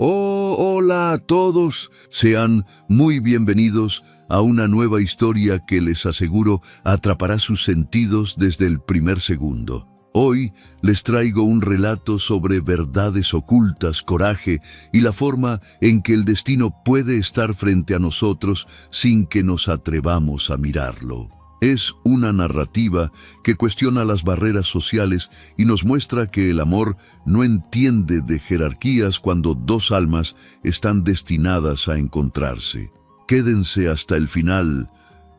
Oh, hola a todos. Sean muy bienvenidos a una nueva historia que les aseguro atrapará sus sentidos desde el primer segundo. Hoy les traigo un relato sobre verdades ocultas, coraje y la forma en que el destino puede estar frente a nosotros sin que nos atrevamos a mirarlo. Es una narrativa que cuestiona las barreras sociales y nos muestra que el amor no entiende de jerarquías cuando dos almas están destinadas a encontrarse. Quédense hasta el final,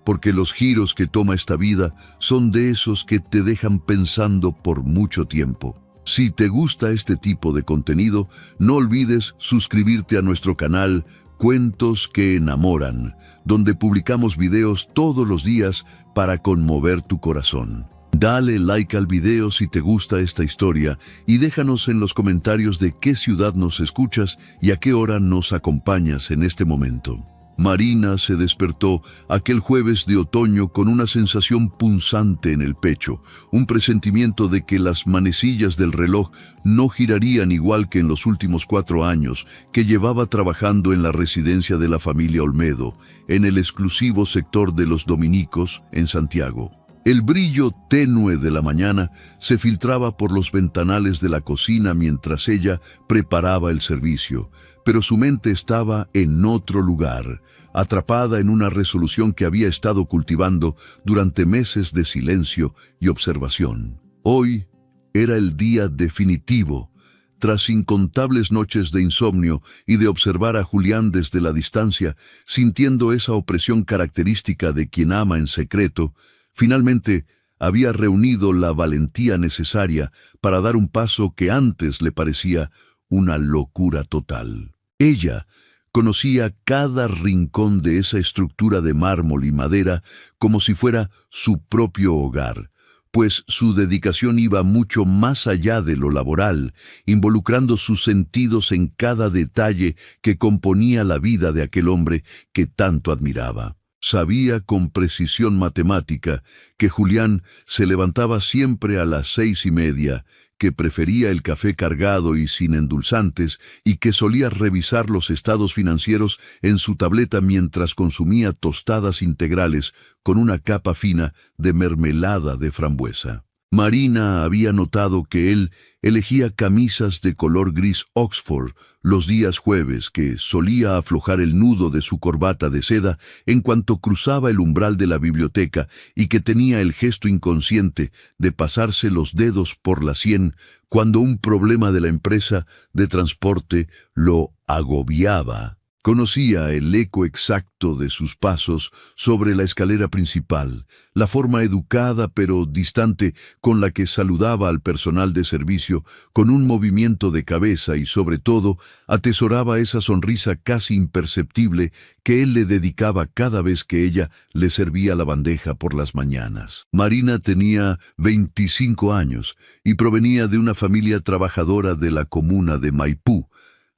porque los giros que toma esta vida son de esos que te dejan pensando por mucho tiempo. Si te gusta este tipo de contenido, no olvides suscribirte a nuestro canal Cuentos que Enamoran, donde publicamos videos todos los días para conmover tu corazón. Dale like al video si te gusta esta historia y déjanos en los comentarios de qué ciudad nos escuchas y a qué hora nos acompañas en este momento. Marina se despertó aquel jueves de otoño con una sensación punzante en el pecho, un presentimiento de que las manecillas del reloj no girarían igual que en los últimos 4 años que llevaba trabajando en la residencia de la familia Olmedo, en el exclusivo sector de los dominicos en Santiago. El brillo tenue de la mañana se filtraba por los ventanales de la cocina mientras ella preparaba el servicio, pero su mente estaba en otro lugar, atrapada en una resolución que había estado cultivando durante meses de silencio y observación. Hoy era el día definitivo. Tras incontables noches de insomnio y de observar a Julián desde la distancia, sintiendo esa opresión característica de quien ama en secreto, finalmente había reunido la valentía necesaria para dar un paso que antes le parecía una locura total. Ella conocía cada rincón de esa estructura de mármol y madera como si fuera su propio hogar, pues su dedicación iba mucho más allá de lo laboral, involucrando sus sentidos en cada detalle que componía la vida de aquel hombre que tanto admiraba. Sabía con precisión matemática que Julián se levantaba siempre a las 6:30, que prefería el café cargado y sin endulzantes y que solía revisar los estados financieros en su tableta mientras consumía tostadas integrales con una capa fina de mermelada de frambuesa. Marina había notado que él elegía camisas de color gris Oxford los días jueves, que solía aflojar el nudo de su corbata de seda en cuanto cruzaba el umbral de la biblioteca y que tenía el gesto inconsciente de pasarse los dedos por la sien cuando un problema de la empresa de transporte lo agobiaba. Conocía el eco exacto de sus pasos sobre la escalera principal, la forma educada pero distante con la que saludaba al personal de servicio con un movimiento de cabeza y sobre todo atesoraba esa sonrisa casi imperceptible que él le dedicaba cada vez que ella le servía la bandeja por las mañanas. Marina tenía 25 años y provenía de una familia trabajadora de la comuna de Maipú,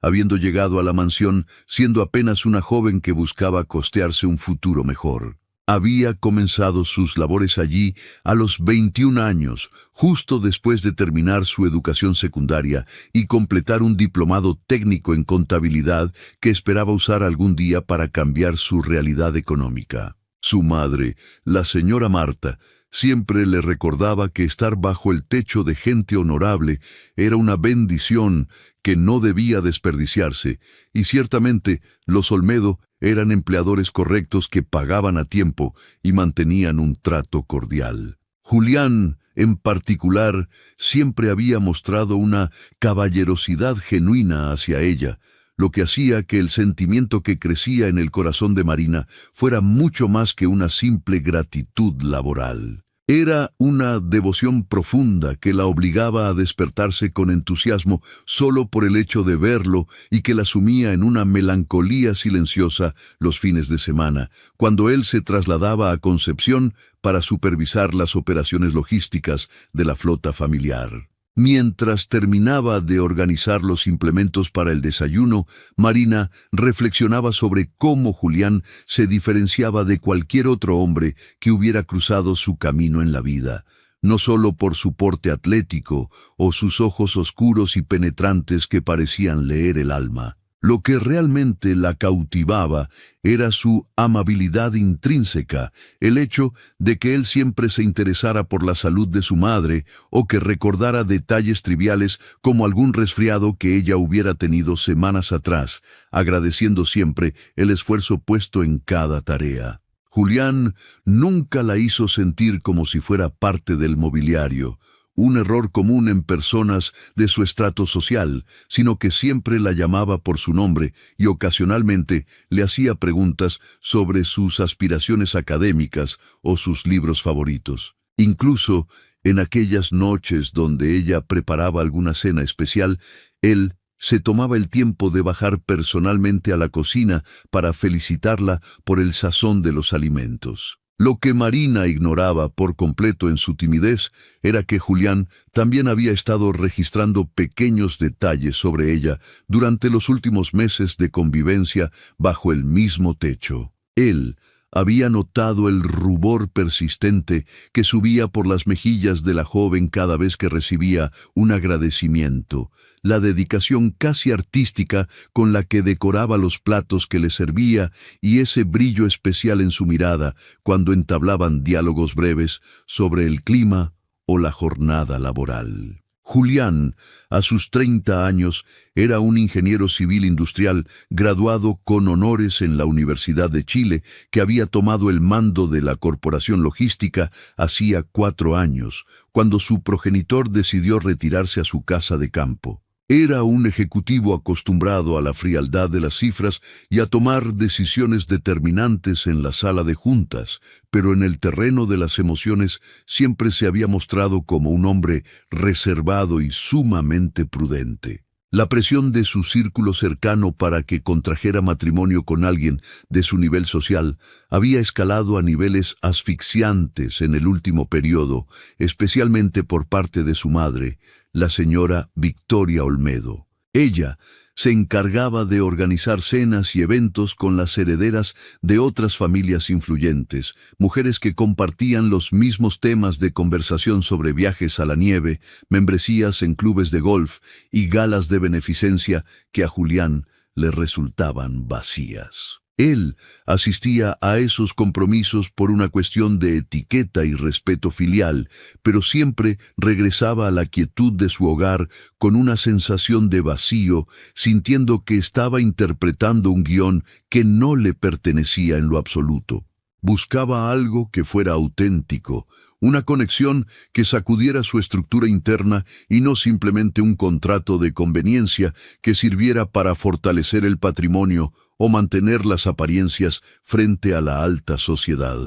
habiendo llegado a la mansión siendo apenas una joven que buscaba costearse un futuro mejor. Había comenzado sus labores allí a los 21 años, justo después de terminar su educación secundaria y completar un diplomado técnico en contabilidad que esperaba usar algún día para cambiar su realidad económica. Su madre, la señora Marta, siempre le recordaba que estar bajo el techo de gente honorable era una bendición que no debía desperdiciarse, y ciertamente los Olmedo eran empleadores correctos que pagaban a tiempo y mantenían un trato cordial. Julián, en particular, siempre había mostrado una caballerosidad genuina hacia ella, lo que hacía que el sentimiento que crecía en el corazón de Marina fuera mucho más que una simple gratitud laboral. Era una devoción profunda que la obligaba a despertarse con entusiasmo solo por el hecho de verlo y que la sumía en una melancolía silenciosa los fines de semana, cuando él se trasladaba a Concepción para supervisar las operaciones logísticas de la flota familiar. Mientras terminaba de organizar los implementos para el desayuno, Marina reflexionaba sobre cómo Julián se diferenciaba de cualquier otro hombre que hubiera cruzado su camino en la vida, no solo por su porte atlético o sus ojos oscuros y penetrantes que parecían leer el alma. Lo que realmente la cautivaba era su amabilidad intrínseca, el hecho de que él siempre se interesara por la salud de su madre o que recordara detalles triviales como algún resfriado que ella hubiera tenido semanas atrás, agradeciendo siempre el esfuerzo puesto en cada tarea. Julián nunca la hizo sentir como si fuera parte del mobiliario, un error común en personas de su estrato social, sino que siempre la llamaba por su nombre y ocasionalmente le hacía preguntas sobre sus aspiraciones académicas o sus libros favoritos. Incluso en aquellas noches donde ella preparaba alguna cena especial, él se tomaba el tiempo de bajar personalmente a la cocina para felicitarla por el sazón de los alimentos. Lo que Marina ignoraba por completo en su timidez era que Julián también había estado registrando pequeños detalles sobre ella durante los últimos meses de convivencia bajo el mismo techo. Él había notado el rubor persistente que subía por las mejillas de la joven cada vez que recibía un agradecimiento, la dedicación casi artística con la que decoraba los platos que le servía y ese brillo especial en su mirada cuando entablaban diálogos breves sobre el clima o la jornada laboral. Julián, a sus 30 años, era un ingeniero civil industrial graduado con honores en la Universidad de Chile, que había tomado el mando de la corporación logística hacía 4 años, cuando su progenitor decidió retirarse a su casa de campo. Era un ejecutivo acostumbrado a la frialdad de las cifras y a tomar decisiones determinantes en la sala de juntas, pero en el terreno de las emociones siempre se había mostrado como un hombre reservado y sumamente prudente. La presión de su círculo cercano para que contrajera matrimonio con alguien de su nivel social había escalado a niveles asfixiantes en el último periodo, especialmente por parte de su madre, la señora Victoria Olmedo. Ella se encargaba de organizar cenas y eventos con las herederas de otras familias influyentes, mujeres que compartían los mismos temas de conversación sobre viajes a la nieve, membresías en clubes de golf y galas de beneficencia que a Julián le resultaban vacías. Él asistía a esos compromisos por una cuestión de etiqueta y respeto filial, pero siempre regresaba a la quietud de su hogar con una sensación de vacío, sintiendo que estaba interpretando un guión que no le pertenecía en lo absoluto. Buscaba algo que fuera auténtico, una conexión que sacudiera su estructura interna y no simplemente un contrato de conveniencia que sirviera para fortalecer el patrimonio o mantener las apariencias frente a la alta sociedad.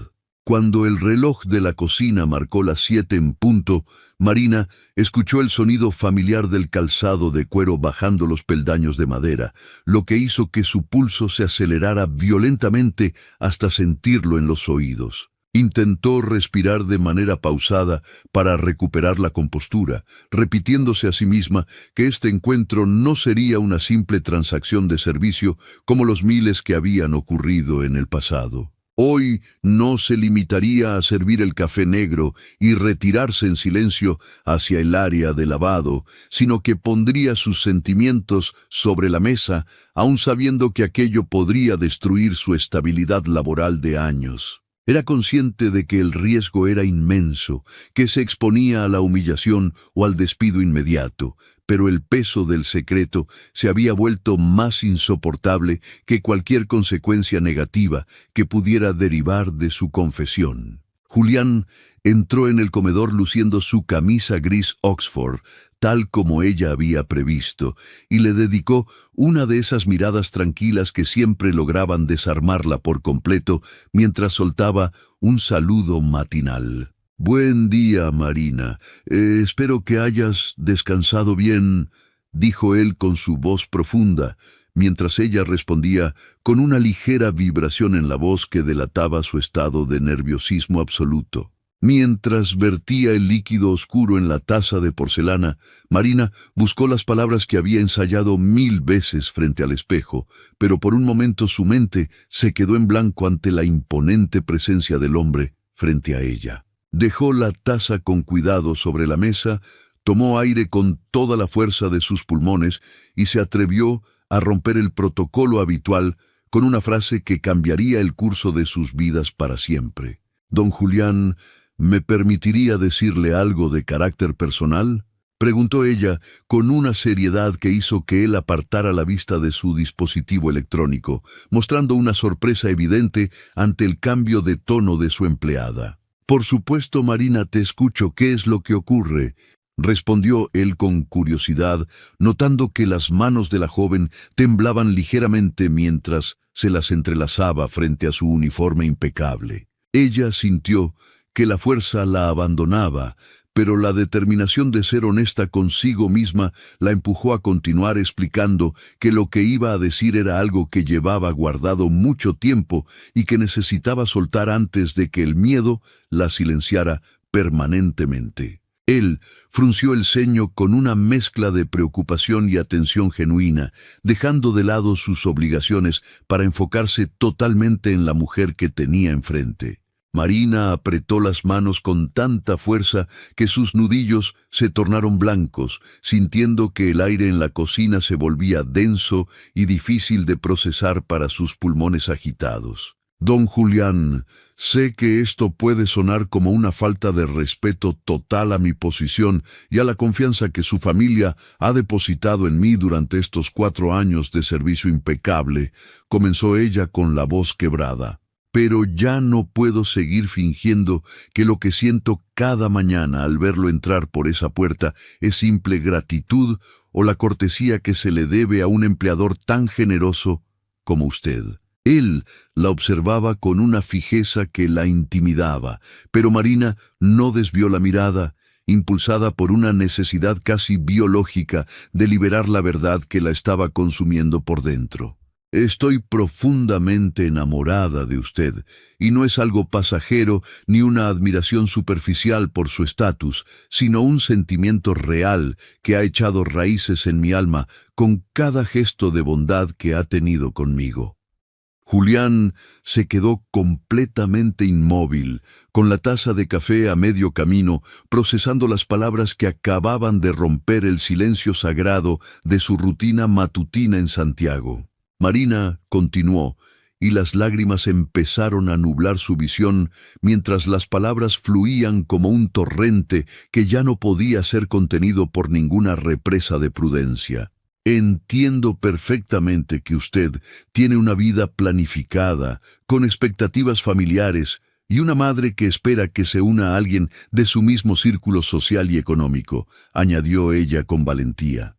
Cuando el reloj de la cocina marcó las 7 en punto, Marina escuchó el sonido familiar del calzado de cuero bajando los peldaños de madera, lo que hizo que su pulso se acelerara violentamente hasta sentirlo en los oídos. Intentó respirar de manera pausada para recuperar la compostura, repitiéndose a sí misma que este encuentro no sería una simple transacción de servicio como los miles que habían ocurrido en el pasado. Hoy no se limitaría a servir el café negro y retirarse en silencio hacia el área de lavado, sino que pondría sus sentimientos sobre la mesa, aun sabiendo que aquello podría destruir su estabilidad laboral de años. Era consciente de que el riesgo era inmenso, que se exponía a la humillación o al despido inmediato, pero el peso del secreto se había vuelto más insoportable que cualquier consecuencia negativa que pudiera derivar de su confesión. Julián entró en el comedor luciendo su camisa gris Oxford, tal como ella había previsto, y le dedicó una de esas miradas tranquilas que siempre lograban desarmarla por completo mientras soltaba un saludo matinal. «Buen día, Marina. Espero que hayas descansado bien», dijo él con su voz profunda, mientras ella respondía con una ligera vibración en la voz que delataba su estado de nerviosismo absoluto. Mientras vertía el líquido oscuro en la taza de porcelana, Marina buscó las palabras que había ensayado 1000 veces frente al espejo, pero por un momento su mente se quedó en blanco ante la imponente presencia del hombre frente a ella. Dejó la taza con cuidado sobre la mesa, tomó aire con toda la fuerza de sus pulmones y se atrevió a romper el protocolo habitual con una frase que cambiaría el curso de sus vidas para siempre. «Don Julián, ¿me permitiría decirle algo de carácter personal?», preguntó ella con una seriedad que hizo que él apartara la vista de su dispositivo electrónico, mostrando una sorpresa evidente ante el cambio de tono de su empleada. «Por supuesto, Marina, te escucho. ¿Qué es lo que ocurre?», respondió él con curiosidad, notando que las manos de la joven temblaban ligeramente mientras se las entrelazaba frente a su uniforme impecable. Ella sintió que la fuerza la abandonaba, pero la determinación de ser honesta consigo misma la empujó a continuar explicando que lo que iba a decir era algo que llevaba guardado mucho tiempo y que necesitaba soltar antes de que el miedo la silenciara permanentemente. Él frunció el ceño con una mezcla de preocupación y atención genuina, dejando de lado sus obligaciones para enfocarse totalmente en la mujer que tenía enfrente. Marina apretó las manos con tanta fuerza que sus nudillos se tornaron blancos, sintiendo que el aire en la cocina se volvía denso y difícil de procesar para sus pulmones agitados. «Don Julián, sé que esto puede sonar como una falta de respeto total a mi posición y a la confianza que su familia ha depositado en mí durante estos 4 años de servicio impecable», comenzó ella con la voz quebrada. «Pero ya no puedo seguir fingiendo que lo que siento cada mañana al verlo entrar por esa puerta es simple gratitud o la cortesía que se le debe a un empleador tan generoso como usted». Él la observaba con una fijeza que la intimidaba, pero Marina no desvió la mirada, impulsada por una necesidad casi biológica de liberar la verdad que la estaba consumiendo por dentro. «Estoy profundamente enamorada de usted, y no es algo pasajero ni una admiración superficial por su estatus, sino un sentimiento real que ha echado raíces en mi alma con cada gesto de bondad que ha tenido conmigo». Julián se quedó completamente inmóvil, con la taza de café a medio camino, procesando las palabras que acababan de romper el silencio sagrado de su rutina matutina en Santiago. Marina continuó, y las lágrimas empezaron a nublar su visión mientras las palabras fluían como un torrente que ya no podía ser contenido por ninguna represa de prudencia. «Entiendo perfectamente que usted tiene una vida planificada, con expectativas familiares y una madre que espera que se una a alguien de su mismo círculo social y económico», añadió ella con valentía.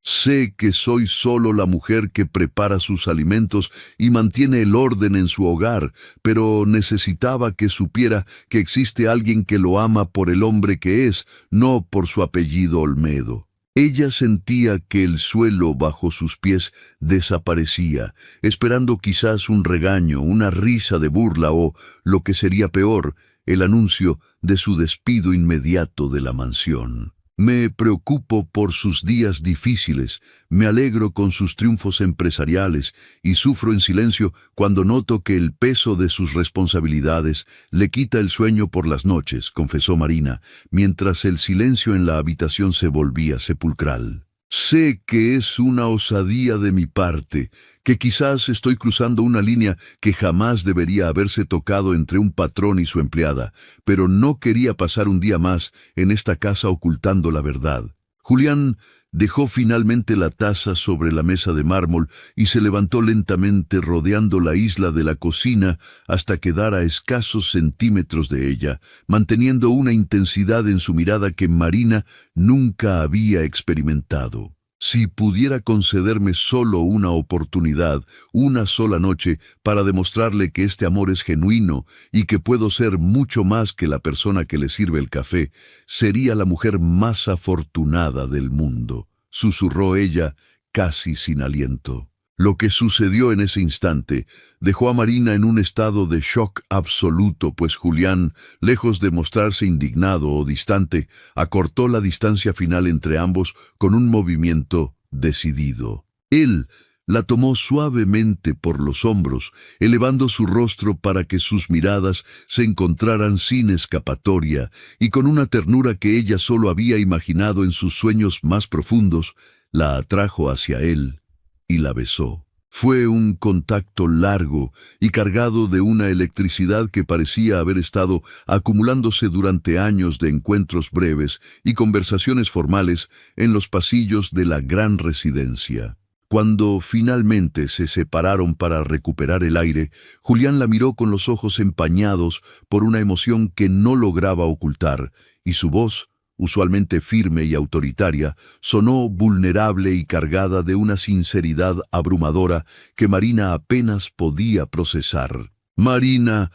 «Sé que soy solo la mujer que prepara sus alimentos y mantiene el orden en su hogar, pero necesitaba que supiera que existe alguien que lo ama por el hombre que es, no por su apellido Olmedo». Ella sentía que el suelo bajo sus pies desaparecía, esperando quizás un regaño, una risa de burla o, lo que sería peor, el anuncio de su despido inmediato de la mansión. «Me preocupo por sus días difíciles, me alegro con sus triunfos empresariales y sufro en silencio cuando noto que el peso de sus responsabilidades le quita el sueño por las noches», confesó Marina, mientras el silencio en la habitación se volvía sepulcral. «Sé que es una osadía de mi parte, que quizás estoy cruzando una línea que jamás debería haberse tocado entre un patrón y su empleada, pero no quería pasar un día más en esta casa ocultando la verdad». Julián dejó finalmente la taza sobre la mesa de mármol y se levantó lentamente rodeando la isla de la cocina hasta quedar a escasos centímetros de ella, manteniendo una intensidad en su mirada que Marina nunca había experimentado. «Si pudiera concederme solo una oportunidad, una sola noche, para demostrarle que este amor es genuino y que puedo ser mucho más que la persona que le sirve el café, sería la mujer más afortunada del mundo», susurró ella, casi sin aliento. Lo que sucedió en ese instante dejó a Marina en un estado de shock absoluto, pues Julián, lejos de mostrarse indignado o distante, acortó la distancia final entre ambos con un movimiento decidido. Él la tomó suavemente por los hombros, elevando su rostro para que sus miradas se encontraran sin escapatoria, y con una ternura que ella solo había imaginado en sus sueños más profundos, la atrajo hacia él y la besó. Fue un contacto largo y cargado de una electricidad que parecía haber estado acumulándose durante años de encuentros breves y conversaciones formales en los pasillos de la gran residencia. Cuando finalmente se separaron para recuperar el aire, Julián la miró con los ojos empañados por una emoción que no lograba ocultar, y su voz, usualmente firme y autoritaria, sonó vulnerable y cargada de una sinceridad abrumadora que Marina apenas podía procesar. «Marina,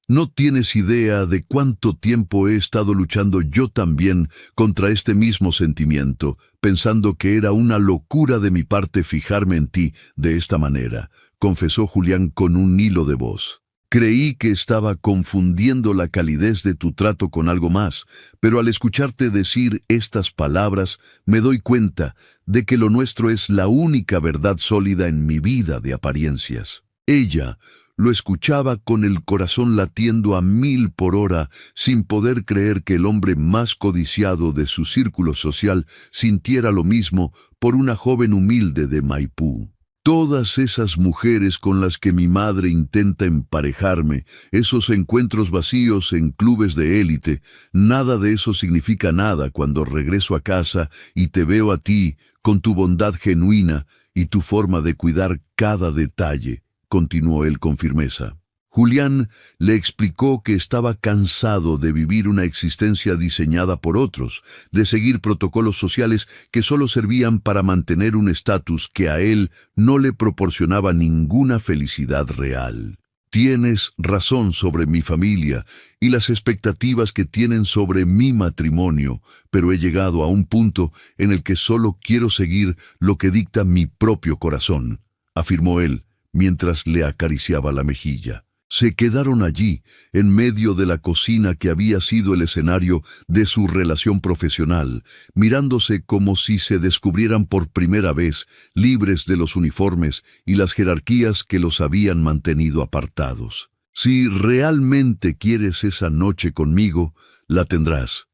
no tienes idea de cuánto tiempo he estado luchando yo también contra este mismo sentimiento, pensando que era una locura de mi parte fijarme en ti de esta manera», confesó Julián con un hilo de voz. «Creí que estaba confundiendo la calidez de tu trato con algo más, pero al escucharte decir estas palabras me doy cuenta de que lo nuestro es la única verdad sólida en mi vida de apariencias». Ella lo escuchaba con el corazón latiendo a 1000 por hora, sin poder creer que el hombre más codiciado de su círculo social sintiera lo mismo por una joven humilde de Maipú. Todas esas mujeres con las que mi madre intenta emparejarme, esos encuentros vacíos en clubes de élite, nada de eso significa nada cuando regreso a casa y te veo a ti con tu bondad genuina y tu forma de cuidar cada detalle, continuó él con firmeza. Julián le explicó que estaba cansado de vivir una existencia diseñada por otros, de seguir protocolos sociales que solo servían para mantener un estatus que a él no le proporcionaba ninguna felicidad real. «Tienes razón sobre mi familia y las expectativas que tienen sobre mi matrimonio, pero he llegado a un punto en el que solo quiero seguir lo que dicta mi propio corazón», afirmó él mientras le acariciaba la mejilla. Se quedaron allí, en medio de la cocina que había sido el escenario de su relación profesional, mirándose como si se descubrieran por primera vez, libres de los uniformes y las jerarquías que los habían mantenido apartados. «Si realmente quieres esa noche conmigo, la tendrás.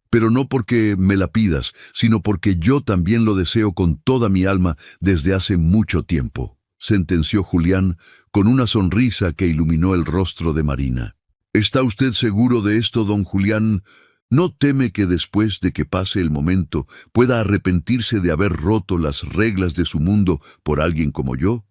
Pero no porque me la pidas, sino porque yo también lo deseo con toda mi alma desde hace mucho tiempo», sentenció Julián con una sonrisa que iluminó el rostro de Marina. «¿Está usted seguro de esto, don Julián? ¿No teme que después de que pase el momento pueda arrepentirse de haber roto las reglas de su mundo por alguien como yo?»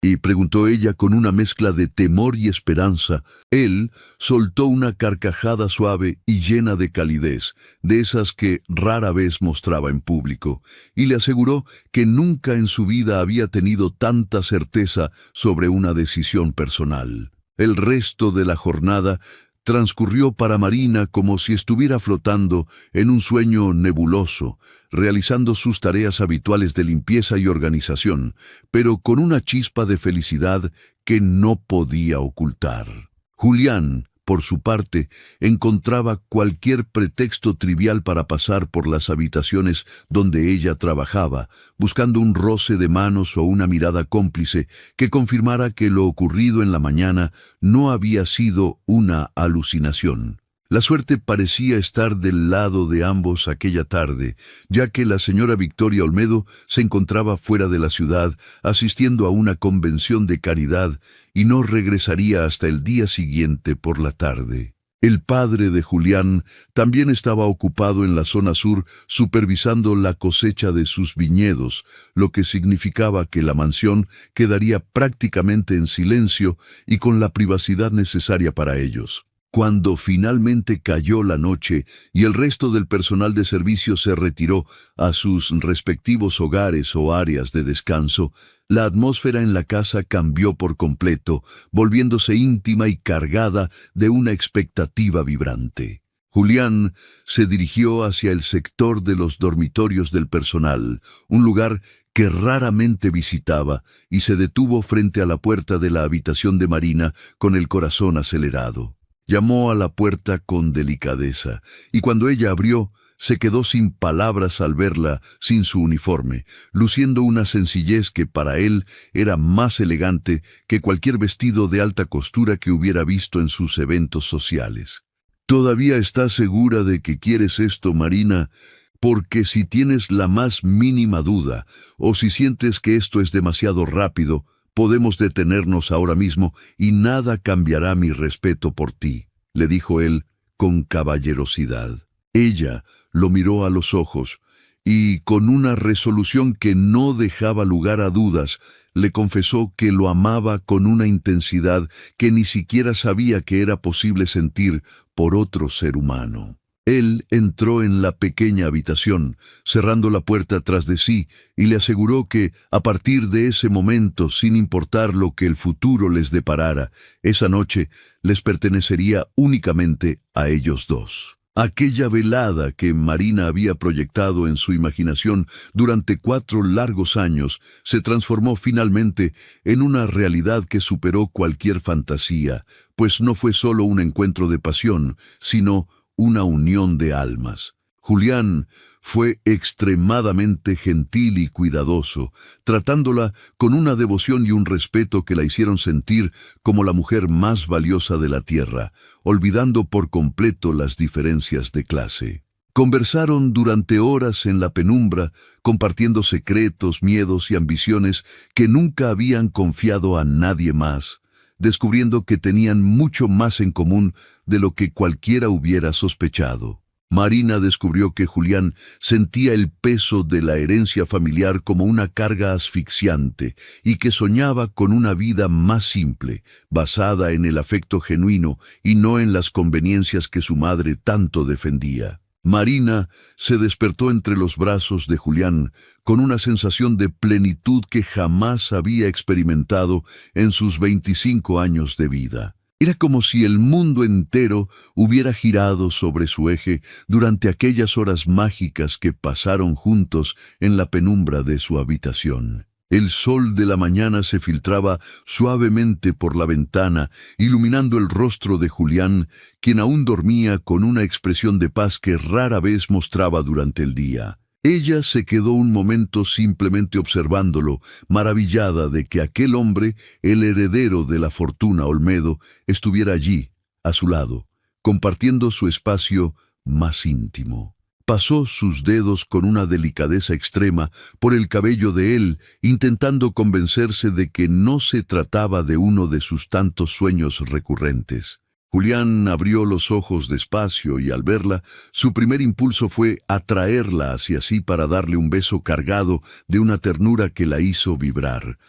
Y preguntó ella con una mezcla de temor y esperanza. Él soltó una carcajada suave y llena de calidez, de esas que rara vez mostraba en público, y le aseguró que nunca en su vida había tenido tanta certeza sobre una decisión personal. El resto de la jornada transcurrió para Marina como si estuviera flotando en un sueño nebuloso, realizando sus tareas habituales de limpieza y organización, pero con una chispa de felicidad que no podía ocultar. Julián, por su parte, encontraba cualquier pretexto trivial para pasar por las habitaciones donde ella trabajaba, buscando un roce de manos o una mirada cómplice que confirmara que lo ocurrido en la mañana no había sido una alucinación. La suerte parecía estar del lado de ambos aquella tarde, ya que la señora Victoria Olmedo se encontraba fuera de la ciudad asistiendo a una convención de caridad y no regresaría hasta el día siguiente por la tarde. El padre de Julián también estaba ocupado en la zona sur supervisando la cosecha de sus viñedos, lo que significaba que la mansión quedaría prácticamente en silencio y con la privacidad necesaria para ellos. Cuando finalmente cayó la noche y el resto del personal de servicio se retiró a sus respectivos hogares o áreas de descanso, la atmósfera en la casa cambió por completo, volviéndose íntima y cargada de una expectativa vibrante. Julián se dirigió hacia el sector de los dormitorios del personal, un lugar que raramente visitaba, y se detuvo frente a la puerta de la habitación de Marina con el corazón acelerado. Llamó a la puerta con delicadeza, y cuando ella abrió, se quedó sin palabras al verla sin su uniforme, luciendo una sencillez que para él era más elegante que cualquier vestido de alta costura que hubiera visto en sus eventos sociales. «¿Todavía estás segura de que quieres esto, Marina? porque si tienes la más mínima duda, o si sientes que esto es demasiado rápido, podemos detenernos ahora mismo y nada cambiará mi respeto por ti, le dijo él con caballerosidad. Ella lo miró a los ojos y, con una resolución que no dejaba lugar a dudas, le confesó que lo amaba con una intensidad que ni siquiera sabía que era posible sentir por otro ser humano. Él entró en la pequeña habitación, cerrando la puerta tras de sí, y le aseguró que, a partir de ese momento, sin importar lo que el futuro les deparara, esa noche les pertenecería únicamente a ellos dos. Aquella velada que Marina había proyectado en su imaginación durante 4 largos años se transformó finalmente en una realidad que superó cualquier fantasía, pues no fue solo un encuentro de pasión, sino una unión de almas. Julián fue extremadamente gentil y cuidadoso, tratándola con una devoción y un respeto que la hicieron sentir como la mujer más valiosa de la tierra, olvidando por completo las diferencias de clase. Conversaron durante horas en la penumbra, compartiendo secretos, miedos y ambiciones que nunca habían confiado a nadie más, descubriendo que tenían mucho más en común de lo que cualquiera hubiera sospechado. Marina descubrió que Julián sentía el peso de la herencia familiar como una carga asfixiante y que soñaba con una vida más simple, basada en el afecto genuino y no en las conveniencias que su madre tanto defendía. Marina se despertó entre los brazos de Julián con una sensación de plenitud que jamás había experimentado en sus 25 años de vida. Era como si el mundo entero hubiera girado sobre su eje durante aquellas horas mágicas que pasaron juntos en la penumbra de su habitación. El sol de la mañana se filtraba suavemente por la ventana, iluminando el rostro de Julián, quien aún dormía con una expresión de paz que rara vez mostraba durante el día. Ella se quedó un momento simplemente observándolo, maravillada de que aquel hombre, el heredero de la fortuna Olmedo, estuviera allí, a su lado, compartiendo su espacio más íntimo. Pasó sus dedos con una delicadeza extrema por el cabello de él, intentando convencerse de que no se trataba de uno de sus tantos sueños recurrentes. Julián abrió los ojos despacio y al verla, su primer impulso fue atraerla hacia sí para darle un beso cargado de una ternura que la hizo vibrar.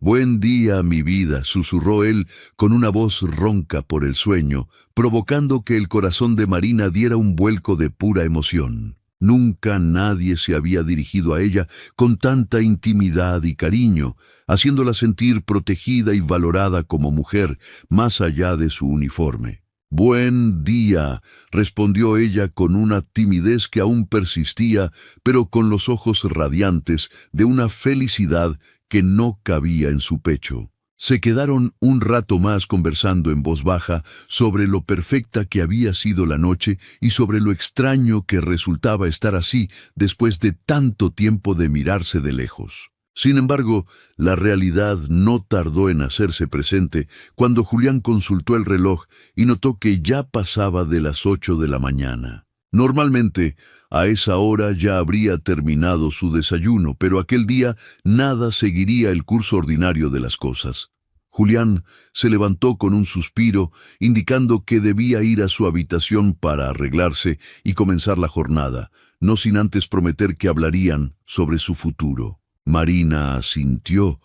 «Buen día, mi vida», susurró él con una voz ronca por el sueño, provocando que el corazón de Marina diera un vuelco de pura emoción. Nunca nadie se había dirigido a ella con tanta intimidad y cariño, haciéndola sentir protegida y valorada como mujer, más allá de su uniforme. «Buen día», respondió ella con una timidez que aún persistía, pero con los ojos radiantes de una felicidad que no cabía en su pecho. Se quedaron un rato más conversando en voz baja sobre lo perfecta que había sido la noche y sobre lo extraño que resultaba estar así después de tanto tiempo de mirarse de lejos. Sin embargo, la realidad no tardó en hacerse presente cuando Julián consultó el reloj y notó que ya pasaba de las 8 de la mañana. Normalmente, a esa hora ya habría terminado su desayuno, pero aquel día nada seguiría el curso ordinario de las cosas. Julián se levantó con un suspiro, indicando que debía ir a su habitación para arreglarse y comenzar la jornada, no sin antes prometer que hablarían sobre su futuro. Marina asintió,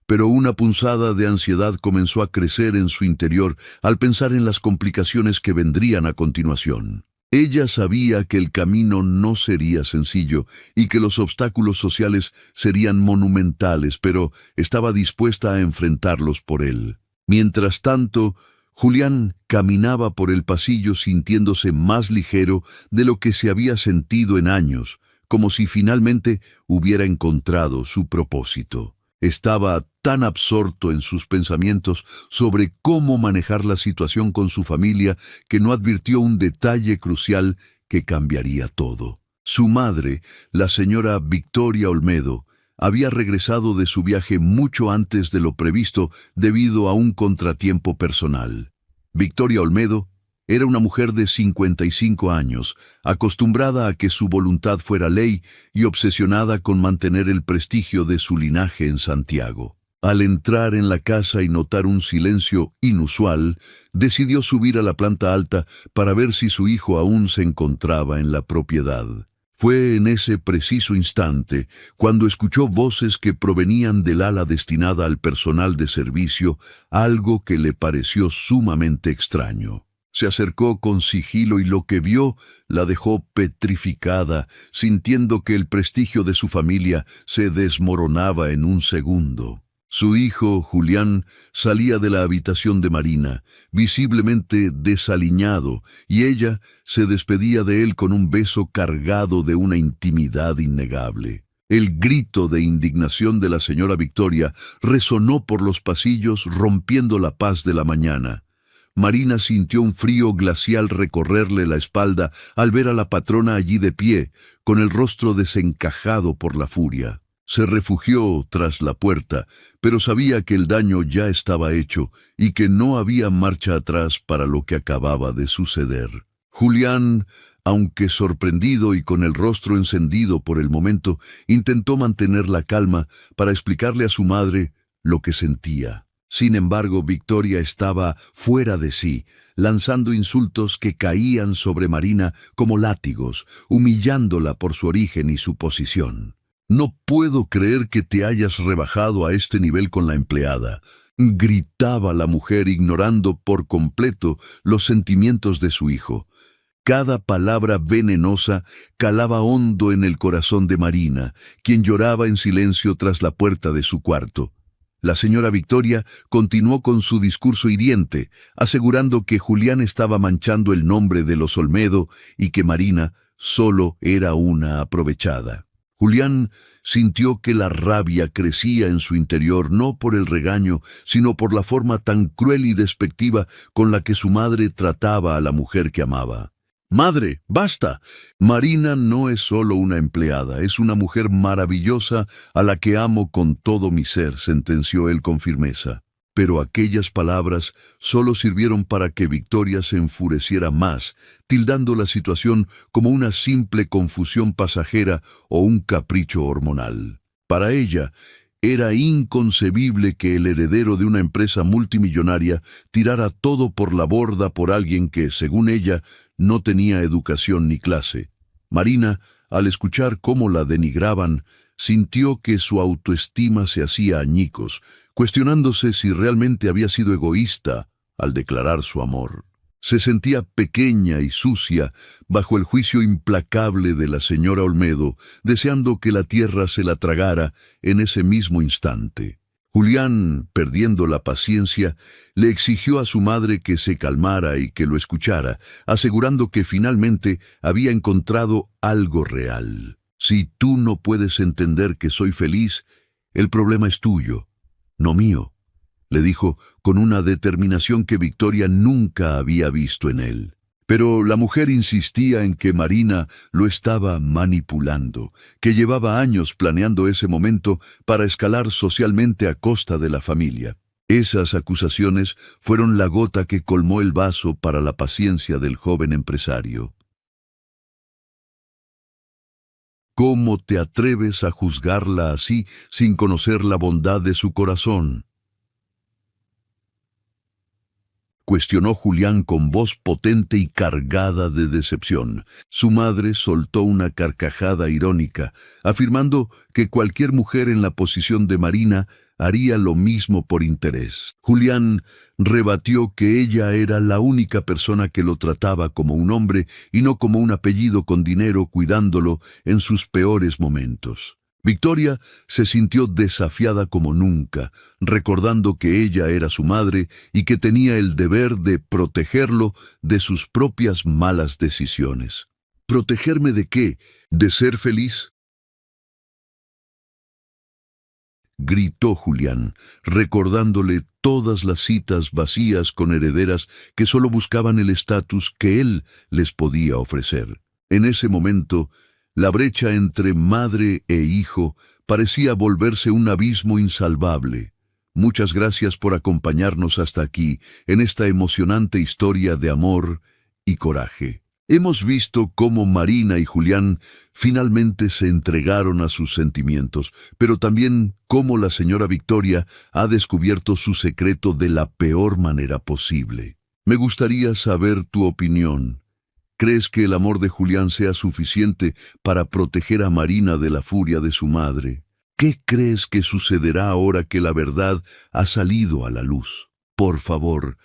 pero una punzada de ansiedad comenzó a crecer en su interior al pensar en las complicaciones que vendrían a continuación. Ella sabía que el camino no sería sencillo y que los obstáculos sociales serían monumentales, pero estaba dispuesta a enfrentarlos por él. Mientras tanto, Julián caminaba por el pasillo sintiéndose más ligero de lo que se había sentido en años, como si finalmente hubiera encontrado su propósito. Estaba tan absorto en sus pensamientos sobre cómo manejar la situación con su familia que no advirtió un detalle crucial que cambiaría todo. Su madre, la señora Victoria Olmedo, había regresado de su viaje mucho antes de lo previsto debido a un contratiempo personal. Victoria Olmedo Era una mujer de 55 años, acostumbrada a que su voluntad fuera ley y obsesionada con mantener el prestigio de su linaje en Santiago. Al entrar en la casa y notar un silencio inusual, decidió subir a la planta alta para ver si su hijo aún se encontraba en la propiedad. Fue en ese preciso instante cuando escuchó voces que provenían del ala destinada al personal de servicio, algo que le pareció sumamente extraño. Se acercó con sigilo y lo que vio la dejó petrificada, sintiendo que el prestigio de su familia se desmoronaba en un segundo. Su hijo, Julián, salía de la habitación de Marina, visiblemente desaliñado, y ella se despedía de él con un beso cargado de una intimidad innegable. El grito de indignación de la señora Victoria resonó por los pasillos, rompiendo la paz de la mañana. Marina sintió un frío glacial recorrerle la espalda al ver a la patrona allí de pie, con el rostro desencajado por la furia. Se refugió tras la puerta, pero sabía que el daño ya estaba hecho y que no había marcha atrás para lo que acababa de suceder. Julián, aunque sorprendido y con el rostro encendido por el momento, intentó mantener la calma para explicarle a su madre lo que sentía. Sin embargo, Victoria estaba fuera de sí, lanzando insultos que caían sobre Marina como látigos, humillándola por su origen y su posición. «No puedo creer que te hayas rebajado a este nivel con la empleada», gritaba la mujer, ignorando por completo los sentimientos de su hijo. Cada palabra venenosa calaba hondo en el corazón de Marina, quien lloraba en silencio tras la puerta de su cuarto. La señora Victoria continuó con su discurso hiriente, asegurando que Julián estaba manchando el nombre de los Olmedo y que Marina solo era una aprovechada. Julián sintió que la rabia crecía en su interior, no por el regaño, sino por la forma tan cruel y despectiva con la que su madre trataba a la mujer que amaba. «Madre, basta. Marina no es solo una empleada, es una mujer maravillosa a la que amo con todo mi ser», sentenció él con firmeza. Pero aquellas palabras solo sirvieron para que Victoria se enfureciera más, tildando la situación como una simple confusión pasajera o un capricho hormonal. Para ella, era inconcebible que el heredero de una empresa multimillonaria tirara todo por la borda por alguien que, según ella, no tenía educación ni clase. Marina, al escuchar cómo la denigraban, sintió que su autoestima se hacía añicos, cuestionándose si realmente había sido egoísta al declarar su amor. Se sentía pequeña y sucia bajo el juicio implacable de la señora Olmedo, deseando que la tierra se la tragara en ese mismo instante. Julián, perdiendo la paciencia, le exigió a su madre que se calmara y que lo escuchara, asegurando que finalmente había encontrado algo real. «Si tú no puedes entender que soy feliz, el problema es tuyo, no mío», le dijo con una determinación que Victoria nunca había visto en él. Pero la mujer insistía en que Marina lo estaba manipulando, que llevaba años planeando ese momento para escalar socialmente a costa de la familia. Esas acusaciones fueron la gota que colmó el vaso para la paciencia del joven empresario. «¿Cómo te atreves a juzgarla así sin conocer la bondad de su corazón?», cuestionó Julián con voz potente y cargada de decepción. Su madre soltó una carcajada irónica, afirmando que cualquier mujer en la posición de Marina haría lo mismo por interés. Julián rebatió que ella era la única persona que lo trataba como un hombre y no como un apellido con dinero, cuidándolo en sus peores momentos. Victoria se sintió desafiada como nunca, recordando que ella era su madre y que tenía el deber de protegerlo de sus propias malas decisiones. ¿Protegerme de qué? ¿De ser feliz?, gritó Julián, recordándole todas las citas vacías con herederas que solo buscaban el estatus que él les podía ofrecer. En ese momento, la brecha entre madre e hijo parecía volverse un abismo insalvable. Muchas gracias por acompañarnos hasta aquí en esta emocionante historia de amor y coraje. Hemos visto cómo Marina y Julián finalmente se entregaron a sus sentimientos, pero también cómo la señora Victoria ha descubierto su secreto de la peor manera posible. Me gustaría saber tu opinión. ¿Crees que el amor de Julián sea suficiente para proteger a Marina de la furia de su madre? ¿Qué crees que sucederá ahora que la verdad ha salido a la luz? Por favor,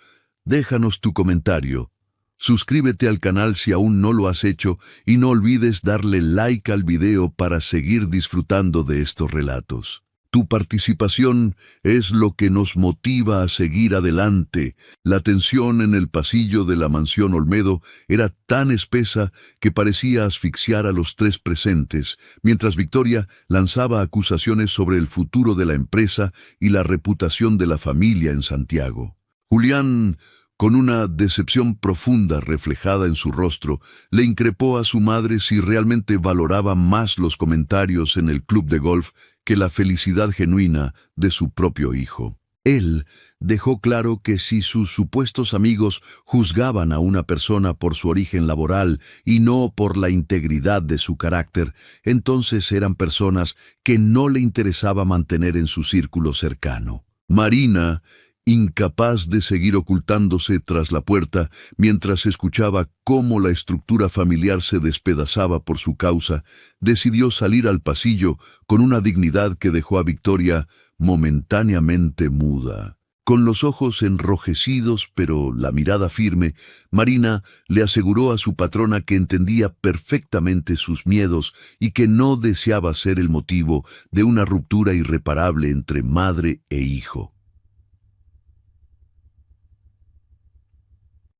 déjanos tu comentario. Suscríbete al canal si aún no lo has hecho y no olvides darle like al video para seguir disfrutando de estos relatos. Tu participación es lo que nos motiva a seguir adelante. La tensión en el pasillo de la mansión Olmedo era tan espesa que parecía asfixiar a los tres presentes, mientras Victoria lanzaba acusaciones sobre el futuro de la empresa y la reputación de la familia en Santiago. Julián, con una decepción profunda reflejada en su rostro, le increpó a su madre si realmente valoraba más los comentarios en el club de golf que la felicidad genuina de su propio hijo. Él dejó claro que si sus supuestos amigos juzgaban a una persona por su origen laboral y no por la integridad de su carácter, entonces eran personas que no le interesaba mantener en su círculo cercano. Marina, incapaz de seguir ocultándose tras la puerta mientras escuchaba cómo la estructura familiar se despedazaba por su causa, decidió salir al pasillo con una dignidad que dejó a Victoria momentáneamente muda. Con los ojos enrojecidos pero la mirada firme, Marina le aseguró a su patrona que entendía perfectamente sus miedos y que no deseaba ser el motivo de una ruptura irreparable entre madre e hijo.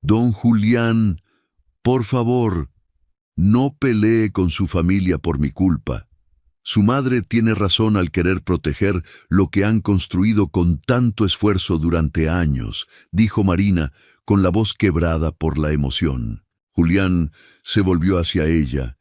Don Julián, por favor, no pelee con su familia por mi culpa. Su madre tiene razón al querer proteger lo que han construido con tanto esfuerzo durante años, dijo Marina, con la voz quebrada por la emoción. Julián se volvió hacia ella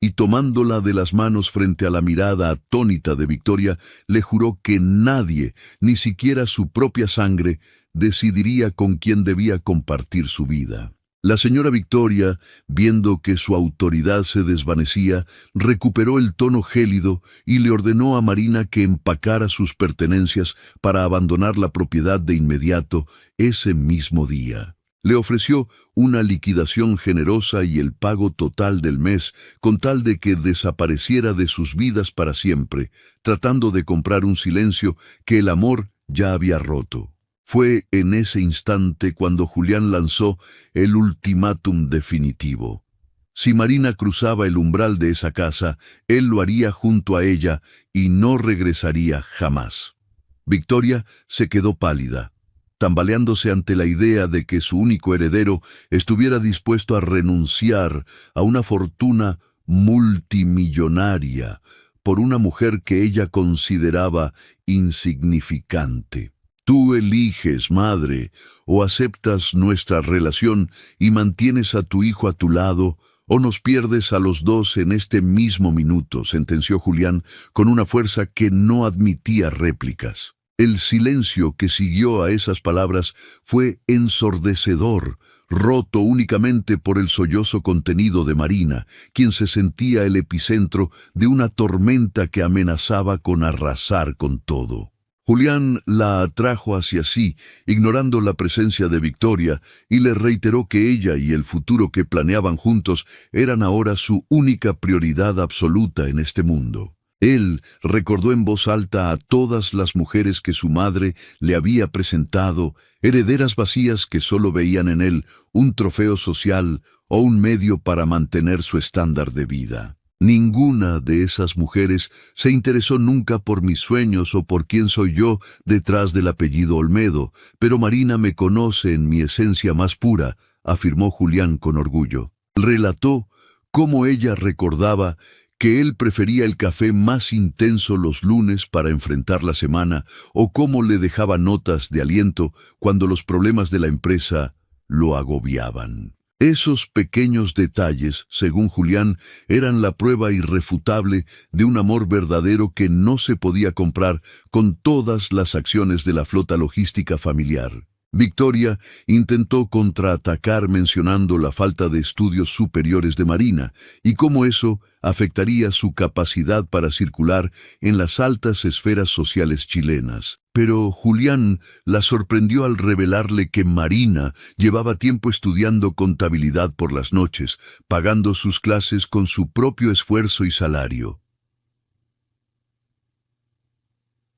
y tomándola de las manos frente a la mirada atónita de Victoria, le juró que nadie, ni siquiera su propia sangre, decidiría con quién debía compartir su vida. La señora Victoria, viendo que su autoridad se desvanecía, recuperó el tono gélido y le ordenó a Marina que empacara sus pertenencias para abandonar la propiedad de inmediato ese mismo día. Le ofreció una liquidación generosa y el pago total del mes, con tal de que desapareciera de sus vidas para siempre, tratando de comprar un silencio que el amor ya había roto. Fue en ese instante cuando Julián lanzó el ultimátum definitivo. Si Marina cruzaba el umbral de esa casa, él lo haría junto a ella y no regresaría jamás. Victoria se quedó pálida, tambaleándose ante la idea de que su único heredero estuviera dispuesto a renunciar a una fortuna multimillonaria por una mujer que ella consideraba insignificante. Tú eliges, madre, o aceptas nuestra relación y mantienes a tu hijo a tu lado, o nos pierdes a los dos en este mismo minuto, sentenció Julián con una fuerza que no admitía réplicas. El silencio que siguió a esas palabras fue ensordecedor, roto únicamente por el sollozo contenido de Marina, quien se sentía el epicentro de una tormenta que amenazaba con arrasar con todo. Julián la atrajo hacia sí, ignorando la presencia de Victoria, y le reiteró que ella y el futuro que planeaban juntos eran ahora su única prioridad absoluta en este mundo. Él recordó en voz alta a todas las mujeres que su madre le había presentado, herederas vacías que solo veían en él un trofeo social o un medio para mantener su estándar de vida. Ninguna de esas mujeres se interesó nunca por mis sueños o por quién soy yo detrás del apellido Olmedo, pero Marina me conoce en mi esencia más pura, afirmó Julián con orgullo. Relató cómo ella recordaba que él prefería el café más intenso los lunes para enfrentar la semana, o cómo le dejaba notas de aliento cuando los problemas de la empresa lo agobiaban. Esos pequeños detalles, según Julián, eran la prueba irrefutable de un amor verdadero que no se podía comprar con todas las acciones de la flota logística familiar. Victoria intentó contraatacar mencionando la falta de estudios superiores de Marina y cómo eso afectaría su capacidad para circular en las altas esferas sociales chilenas. Pero Julián la sorprendió al revelarle que Marina llevaba tiempo estudiando contabilidad por las noches, pagando sus clases con su propio esfuerzo y salario.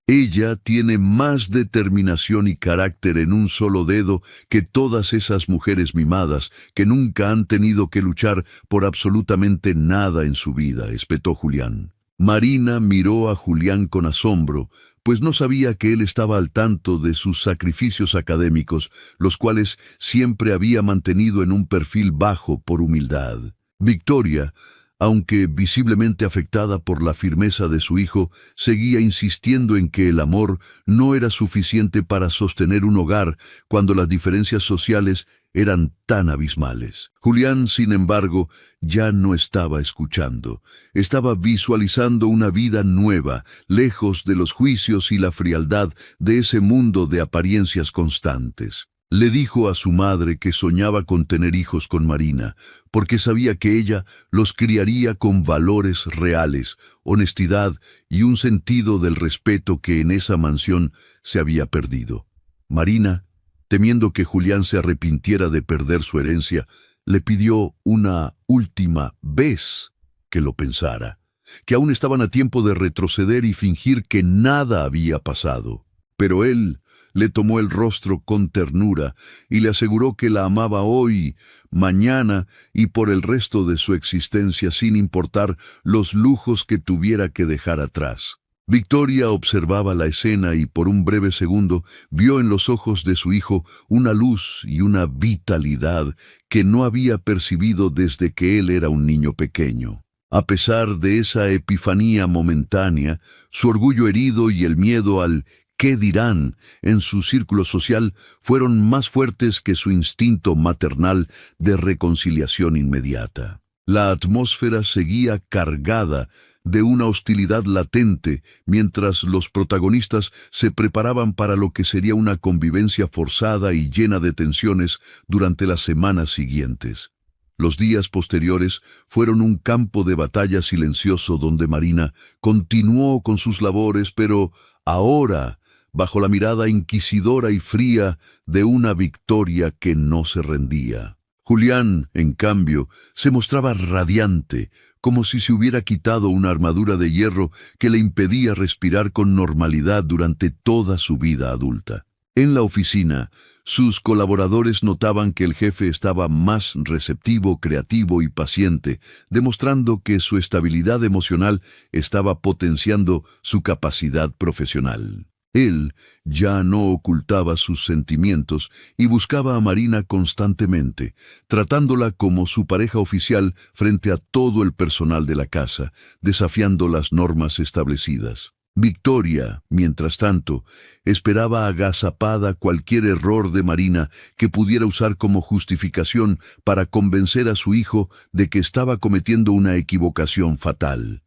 Ella tiene más determinación y carácter en un solo dedo que todas esas mujeres mimadas que nunca han tenido que luchar por absolutamente nada en su vida, espetó Julián. Marina miró a Julián con asombro, pues no sabía que él estaba al tanto de sus sacrificios académicos, los cuales siempre había mantenido en un perfil bajo por humildad. Victoria, aunque visiblemente afectada por la firmeza de su hijo, seguía insistiendo en que el amor no era suficiente para sostener un hogar cuando las diferencias sociales eran tan abismales. Julián, sin embargo, ya no estaba escuchando. Estaba visualizando una vida nueva, lejos de los juicios y la frialdad de ese mundo de apariencias constantes. Le dijo a su madre que soñaba con tener hijos con Marina, porque sabía que ella los criaría con valores reales, honestidad y un sentido del respeto que en esa mansión se había perdido. Marina, temiendo que Julián se arrepintiera de perder su herencia, le pidió una última vez que lo pensara, que aún estaban a tiempo de retroceder y fingir que nada había pasado. Pero él le tomó el rostro con ternura y le aseguró que la amaba hoy, mañana y por el resto de su existencia, sin importar los lujos que tuviera que dejar atrás. Victoria observaba la escena y por un breve segundo vio en los ojos de su hijo una luz y una vitalidad que no había percibido desde que él era un niño pequeño. A pesar de esa epifanía momentánea, su orgullo herido y el miedo al ¿qué dirán? En su círculo social fueron más fuertes que su instinto maternal de reconciliación inmediata. La atmósfera seguía cargada de una hostilidad latente mientras los protagonistas se preparaban para lo que sería una convivencia forzada y llena de tensiones durante las semanas siguientes. Los días posteriores fueron un campo de batalla silencioso donde Marina continuó con sus labores, pero ahora bajo la mirada inquisidora y fría de una Victoria que no se rendía. Julián, en cambio, se mostraba radiante, como si se hubiera quitado una armadura de hierro que le impedía respirar con normalidad durante toda su vida adulta. En la oficina, sus colaboradores notaban que el jefe estaba más receptivo, creativo y paciente, demostrando que su estabilidad emocional estaba potenciando su capacidad profesional. Él ya no ocultaba sus sentimientos y buscaba a Marina constantemente, tratándola como su pareja oficial frente a todo el personal de la casa, desafiando las normas establecidas. Victoria, mientras tanto, esperaba agazapada cualquier error de Marina que pudiera usar como justificación para convencer a su hijo de que estaba cometiendo una equivocación fatal.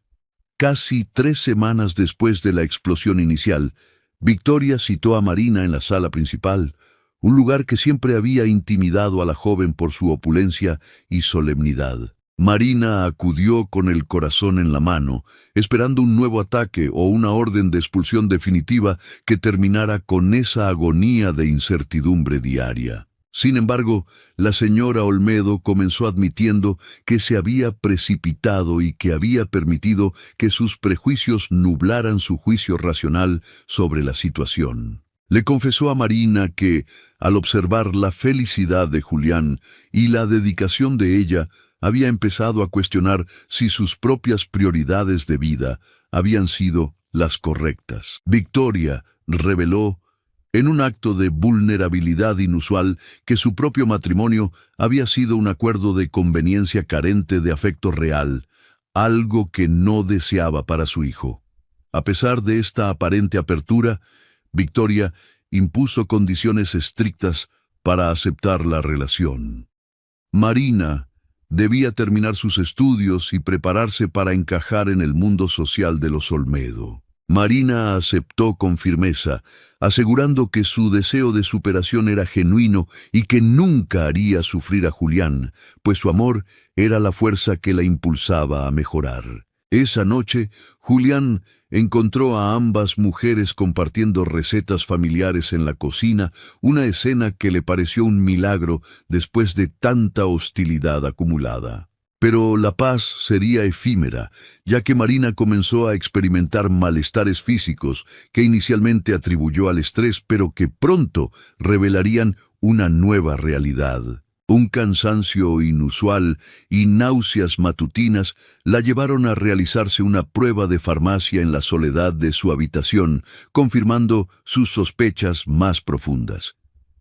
Casi 3 semanas después de la explosión inicial, Victoria citó a Marina en la sala principal, un lugar que siempre había intimidado a la joven por su opulencia y solemnidad. Marina acudió con el corazón en la mano, esperando un nuevo ataque o una orden de expulsión definitiva que terminara con esa agonía de incertidumbre diaria. Sin embargo, la señora Olmedo comenzó admitiendo que se había precipitado y que había permitido que sus prejuicios nublaran su juicio racional sobre la situación. Le confesó a Marina que, al observar la felicidad de Julián y la dedicación de ella, había empezado a cuestionar si sus propias prioridades de vida habían sido las correctas. Victoria reveló, en un acto de vulnerabilidad inusual, que su propio matrimonio había sido un acuerdo de conveniencia carente de afecto real, algo que no deseaba para su hijo. A pesar de esta aparente apertura, Victoria impuso condiciones estrictas para aceptar la relación. Marina debía terminar sus estudios y prepararse para encajar en el mundo social de los Olmedo. Marina aceptó con firmeza, asegurando que su deseo de superación era genuino y que nunca haría sufrir a Julián, pues su amor era la fuerza que la impulsaba a mejorar. Esa noche, Julián encontró a ambas mujeres compartiendo recetas familiares en la cocina, una escena que le pareció un milagro después de tanta hostilidad acumulada. Pero la paz sería efímera, ya que Marina comenzó a experimentar malestares físicos que inicialmente atribuyó al estrés, pero que pronto revelarían una nueva realidad. Un cansancio inusual y náuseas matutinas la llevaron a realizarse una prueba de farmacia en la soledad de su habitación, confirmando sus sospechas más profundas.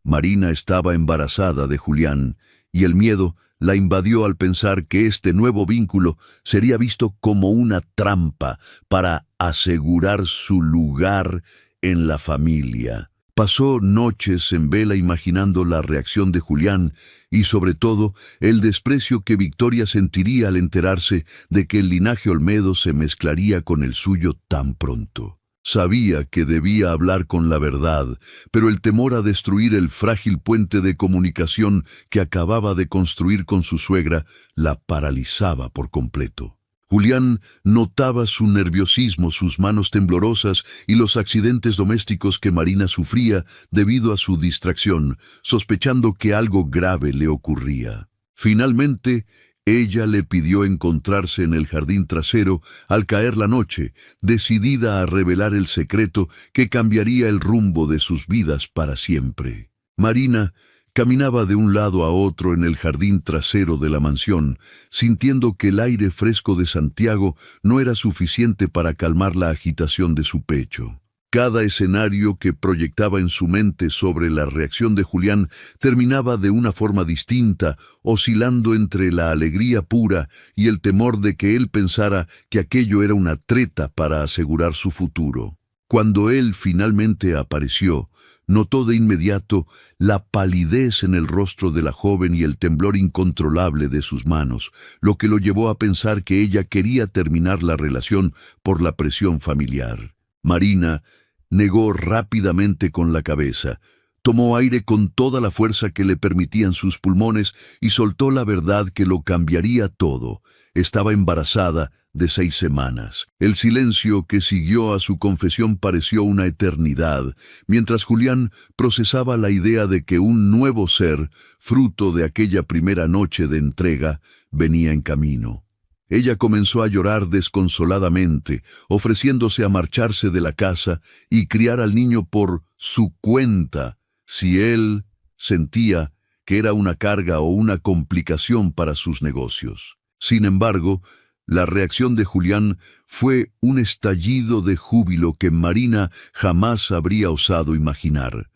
Marina estaba embarazada de Julián, y el miedo la invadió al pensar que este nuevo vínculo sería visto como una trampa para asegurar su lugar en la familia. Pasó noches en vela imaginando la reacción de Julián y, sobre todo, el desprecio que Victoria sentiría al enterarse de que el linaje Olmedo se mezclaría con el suyo tan pronto. Sabía que debía hablar con la verdad, pero el temor a destruir el frágil puente de comunicación que acababa de construir con su suegra la paralizaba por completo. Julián notaba su nerviosismo, sus manos temblorosas y los accidentes domésticos que Marina sufría debido a su distracción, sospechando que algo grave le ocurría. Finalmente, ella le pidió encontrarse en el jardín trasero al caer la noche, decidida a revelar el secreto que cambiaría el rumbo de sus vidas para siempre. Marina caminaba de un lado a otro en el jardín trasero de la mansión, sintiendo que el aire fresco de Santiago no era suficiente para calmar la agitación de su pecho. Cada escenario que proyectaba en su mente sobre la reacción de Julián terminaba de una forma distinta, oscilando entre la alegría pura y el temor de que él pensara que aquello era una treta para asegurar su futuro. Cuando él finalmente apareció, notó de inmediato la palidez en el rostro de la joven y el temblor incontrolable de sus manos, lo que lo llevó a pensar que ella quería terminar la relación por la presión familiar. Marina negó rápidamente con la cabeza, tomó aire con toda la fuerza que le permitían sus pulmones y soltó la verdad que lo cambiaría todo. Estaba embarazada de 6 semanas. El silencio que siguió a su confesión pareció una eternidad, mientras Julián procesaba la idea de que un nuevo ser, fruto de aquella primera noche de entrega, venía en camino. Ella comenzó a llorar desconsoladamente, ofreciéndose a marcharse de la casa y criar al niño por su cuenta, si él sentía que era una carga o una complicación para sus negocios. Sin embargo, la reacción de Julián fue un estallido de júbilo que Marina jamás habría osado imaginar.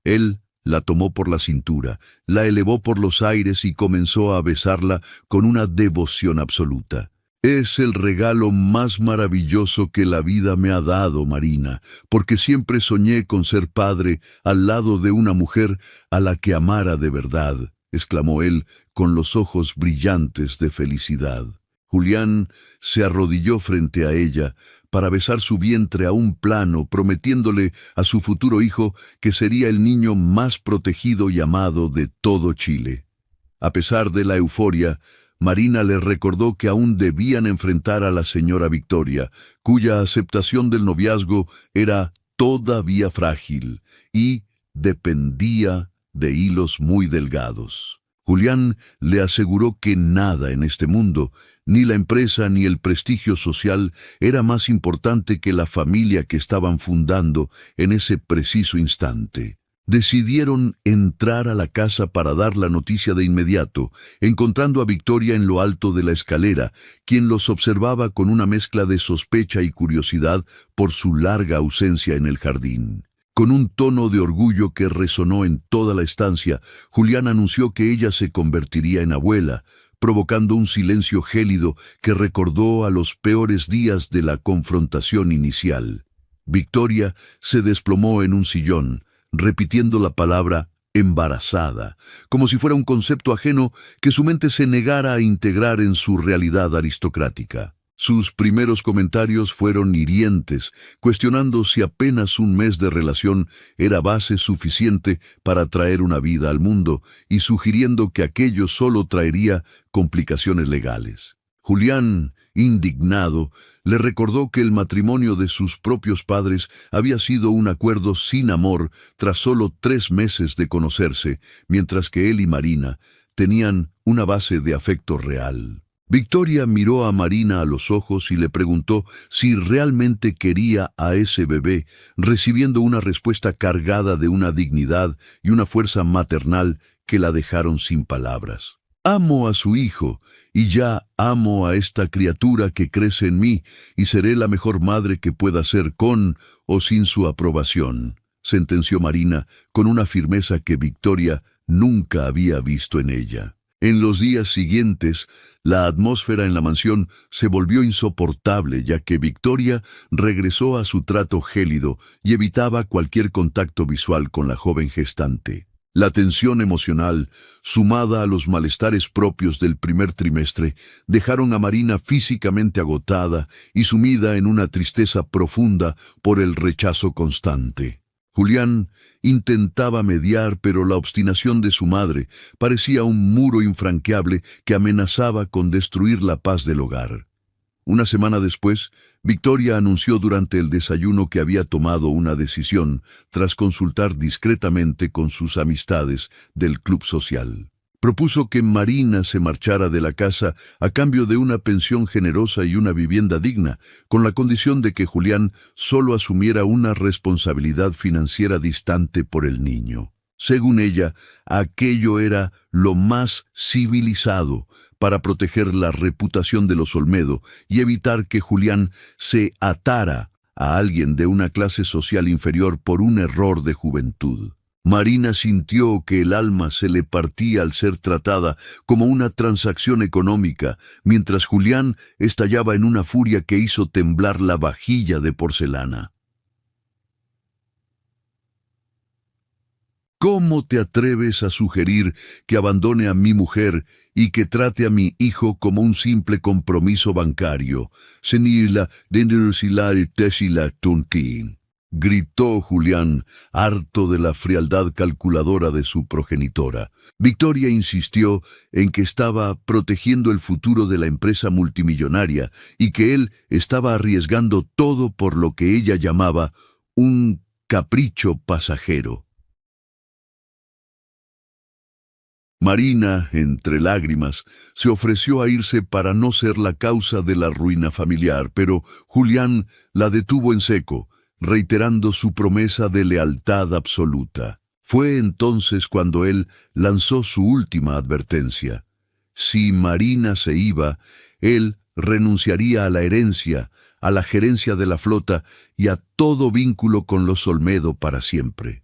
Él la tomó por la cintura, la elevó por los aires y comenzó a besarla con una devoción absoluta. «Es el regalo más maravilloso que la vida me ha dado, Marina, porque siempre soñé con ser padre al lado de una mujer a la que amara de verdad», exclamó él con los ojos brillantes de felicidad. Julián se arrodilló frente a ella para besar su vientre a un plano, prometiéndole a su futuro hijo que sería el niño más protegido y amado de todo Chile. A pesar de la euforia, Marina le recordó que aún debían enfrentar a la señora Victoria, cuya aceptación del noviazgo era todavía frágil y dependía de hilos muy delgados. Julián le aseguró que nada en este mundo, ni la empresa ni el prestigio social, era más importante que la familia que estaban fundando en ese preciso instante. Decidieron entrar a la casa para dar la noticia de inmediato, encontrando a Victoria en lo alto de la escalera, quien los observaba con una mezcla de sospecha y curiosidad por su larga ausencia en el jardín. Con un tono de orgullo que resonó en toda la estancia, Julián anunció que ella se convertiría en abuela, provocando un silencio gélido que recordó a los peores días de la confrontación inicial. Victoria se desplomó en un sillón, repitiendo la palabra embarazada, como si fuera un concepto ajeno que su mente se negara a integrar en su realidad aristocrática. Sus primeros comentarios fueron hirientes, cuestionando si apenas un mes de relación era base suficiente para traer una vida al mundo y sugiriendo que aquello solo traería complicaciones legales. Julián, indignado, le recordó que el matrimonio de sus propios padres había sido un acuerdo sin amor tras solo 3 meses de conocerse, mientras que él y Marina tenían una base de afecto real. Victoria miró a Marina a los ojos y le preguntó si realmente quería a ese bebé, recibiendo una respuesta cargada de una dignidad y una fuerza maternal que la dejaron sin palabras. Amo a su hijo, y ya amo a esta criatura que crece en mí, y seré la mejor madre que pueda ser con o sin su aprobación, sentenció Marina con una firmeza que Victoria nunca había visto en ella. En los días siguientes, la atmósfera en la mansión se volvió insoportable, ya que Victoria regresó a su trato gélido y evitaba cualquier contacto visual con la joven gestante. La tensión emocional, sumada a los malestares propios del primer trimestre, dejaron a Marina físicamente agotada y sumida en una tristeza profunda por el rechazo constante. Julián intentaba mediar, pero la obstinación de su madre parecía un muro infranqueable que amenazaba con destruir la paz del hogar. Una semana después, Victoria anunció durante el desayuno que había tomado una decisión tras consultar discretamente con sus amistades del club social. Propuso que Marina se marchara de la casa a cambio de una pensión generosa y una vivienda digna, con la condición de que Julián solo asumiera una responsabilidad financiera distante por el niño. Según ella, aquello era lo más civilizado para proteger la reputación de los Olmedo y evitar que Julián se atara a alguien de una clase social inferior por un error de juventud. Marina sintió que el alma se le partía al ser tratada como una transacción económica, mientras Julián estallaba en una furia que hizo temblar la vajilla de porcelana. ¿Cómo te atreves a sugerir que abandone a mi mujer y que trate a mi hijo como un simple compromiso bancario? Senila dendersilar tesila tunkin. Gritó Julián, harto de la frialdad calculadora de su progenitora. Victoria insistió en que estaba protegiendo el futuro de la empresa multimillonaria y que él estaba arriesgando todo por lo que ella llamaba un capricho pasajero. Marina, entre lágrimas, se ofreció a irse para no ser la causa de la ruina familiar, pero Julián la detuvo en seco, reiterando su promesa de lealtad absoluta. Fue entonces cuando él lanzó su última advertencia. Si Marina se iba, él renunciaría a la herencia, a la gerencia de la flota y a todo vínculo con los Olmedo para siempre.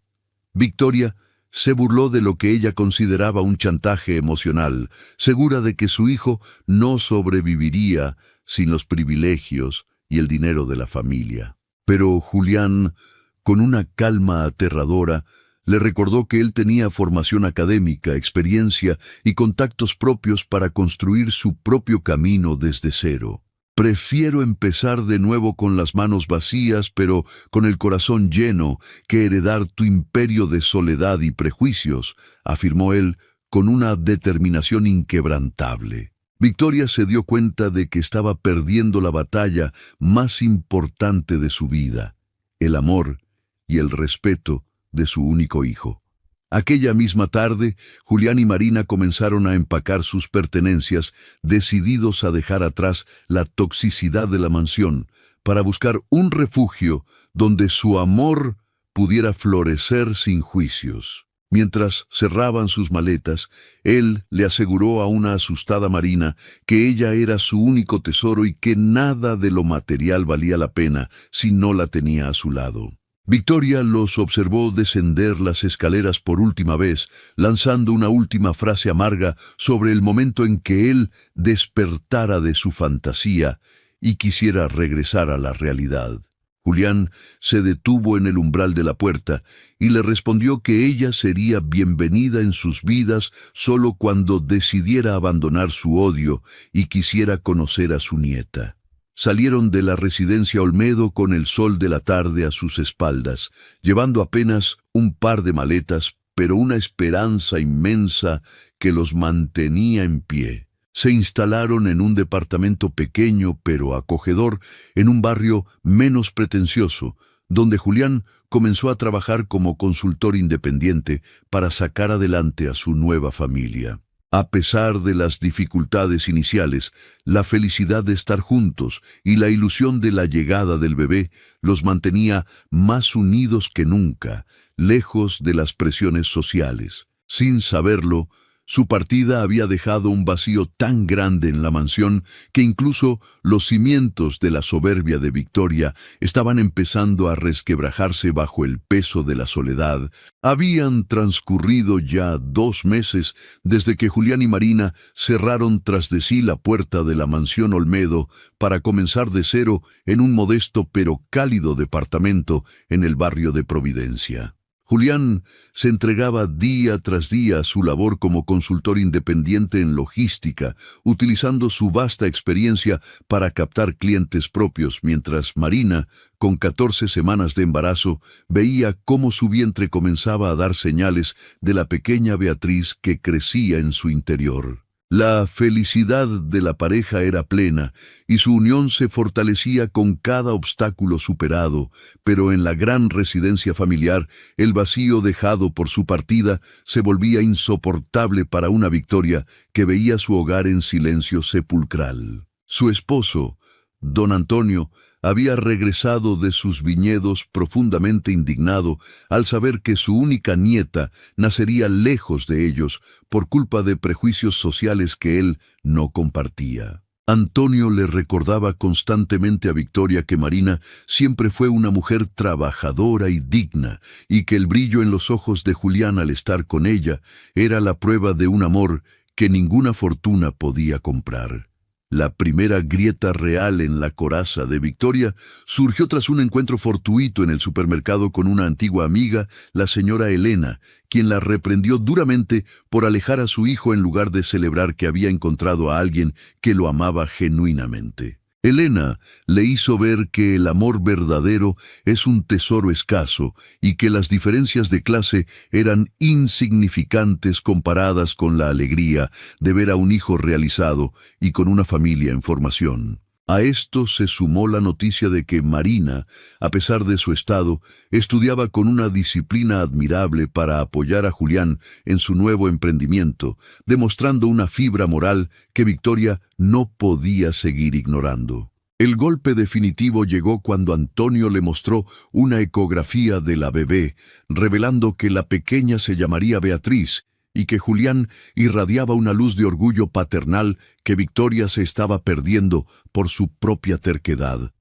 Victoria se burló de lo que ella consideraba un chantaje emocional, segura de que su hijo no sobreviviría sin los privilegios y el dinero de la familia. Pero Julián, con una calma aterradora, le recordó que él tenía formación académica, experiencia y contactos propios para construir su propio camino desde cero. Prefiero empezar de nuevo con las manos vacías, pero con el corazón lleno, que heredar tu imperio de soledad y prejuicios, afirmó él con una determinación inquebrantable. Victoria se dio cuenta de que estaba perdiendo la batalla más importante de su vida, el amor y el respeto de su único hijo. Aquella misma tarde, Julián y Marina comenzaron a empacar sus pertenencias, decididos a dejar atrás la toxicidad de la mansión, para buscar un refugio donde su amor pudiera florecer sin juicios. Mientras cerraban sus maletas, él le aseguró a una asustada Marina que ella era su único tesoro y que nada de lo material valía la pena si no la tenía a su lado. Victoria los observó descender las escaleras por última vez, lanzando una última frase amarga sobre el momento en que él despertara de su fantasía y quisiera regresar a la realidad. Julián se detuvo en el umbral de la puerta y le respondió que ella sería bienvenida en sus vidas solo cuando decidiera abandonar su odio y quisiera conocer a su nieta. Salieron de la residencia Olmedo con el sol de la tarde a sus espaldas, llevando apenas un par de maletas, pero una esperanza inmensa que los mantenía en pie. Se instalaron en un departamento pequeño pero acogedor, en un barrio menos pretencioso, donde Julián comenzó a trabajar como consultor independiente para sacar adelante a su nueva familia. A pesar de las dificultades iniciales, la felicidad de estar juntos y la ilusión de la llegada del bebé los mantenía más unidos que nunca, lejos de las presiones sociales. Sin saberlo, su partida había dejado un vacío tan grande en la mansión que incluso los cimientos de la soberbia de Victoria estaban empezando a resquebrajarse bajo el peso de la soledad. Habían transcurrido ya 2 meses desde que Julián y Marina cerraron tras de sí la puerta de la mansión Olmedo para comenzar de cero en un modesto pero cálido departamento en el barrio de Providencia. Julián se entregaba día tras día a su labor como consultor independiente en logística, utilizando su vasta experiencia para captar clientes propios, mientras Marina, con 14 semanas de embarazo, veía cómo su vientre comenzaba a dar señales de la pequeña Beatriz que crecía en su interior. La felicidad de la pareja era plena y su unión se fortalecía con cada obstáculo superado, pero en la gran residencia familiar, el vacío dejado por su partida se volvía insoportable para una Victoria que veía su hogar en silencio sepulcral. Su esposo, don Antonio, había regresado de sus viñedos profundamente indignado al saber que su única nieta nacería lejos de ellos por culpa de prejuicios sociales que él no compartía. Antonio le recordaba constantemente a Victoria que Marina siempre fue una mujer trabajadora y digna, y que el brillo en los ojos de Julián al estar con ella era la prueba de un amor que ninguna fortuna podía comprar. La primera grieta real en la coraza de Victoria surgió tras un encuentro fortuito en el supermercado con una antigua amiga, la señora Elena, quien la reprendió duramente por alejar a su hijo en lugar de celebrar que había encontrado a alguien que lo amaba genuinamente. Elena le hizo ver que el amor verdadero es un tesoro escaso y que las diferencias de clase eran insignificantes comparadas con la alegría de ver a un hijo realizado y con una familia en formación. A esto se sumó la noticia de que Marina, a pesar de su estado, estudiaba con una disciplina admirable para apoyar a Julián en su nuevo emprendimiento, demostrando una fibra moral que Victoria no podía seguir ignorando. El golpe definitivo llegó cuando Antonio le mostró una ecografía de la bebé, revelando que la pequeña se llamaría Beatriz, y que Julián irradiaba una luz de orgullo paternal que Victoria se estaba perdiendo por su propia terquedad.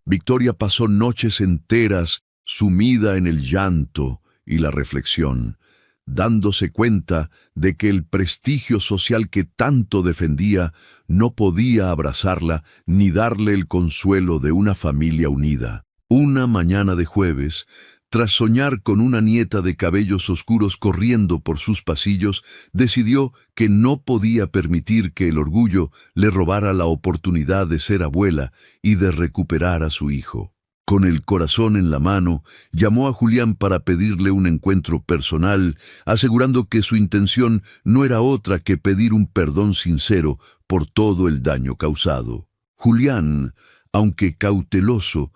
Victoria pasó noches enteras sumida en el llanto y la reflexión, dándose cuenta de que el prestigio social que tanto defendía no podía abrazarla ni darle el consuelo de una familia unida. Una mañana de jueves, tras soñar con una nieta de cabellos oscuros corriendo por sus pasillos, decidió que no podía permitir que el orgullo le robara la oportunidad de ser abuela y de recuperar a su hijo. Con el corazón en la mano, llamó a Julián para pedirle un encuentro personal, asegurando que su intención no era otra que pedir un perdón sincero por todo el daño causado. Julián, aunque cauteloso,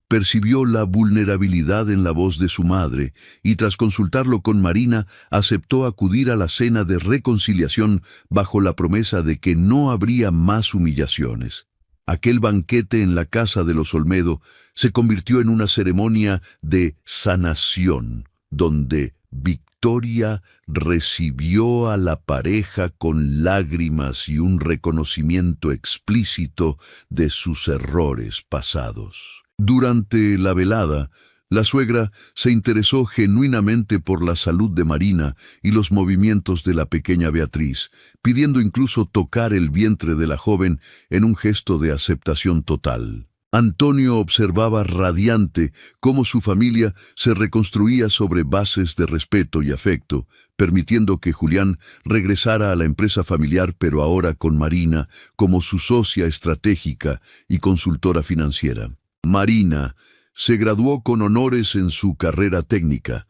percibió la vulnerabilidad en la voz de su madre y tras consultarlo con Marina aceptó acudir a la cena de reconciliación bajo la promesa de que no habría más humillaciones. Aquel banquete en la casa de los Olmedo se convirtió en una ceremonia de sanación, donde Victoria recibió a la pareja con lágrimas y un reconocimiento explícito de sus errores pasados. Durante la velada, la suegra se interesó genuinamente por la salud de Marina y los movimientos de la pequeña Beatriz, pidiendo incluso tocar el vientre de la joven en un gesto de aceptación total. Antonio observaba radiante cómo su familia se reconstruía sobre bases de respeto y afecto, permitiendo que Julián regresara a la empresa familiar, pero ahora con Marina como su socia estratégica y consultora financiera. Marina se graduó con honores en su carrera técnica,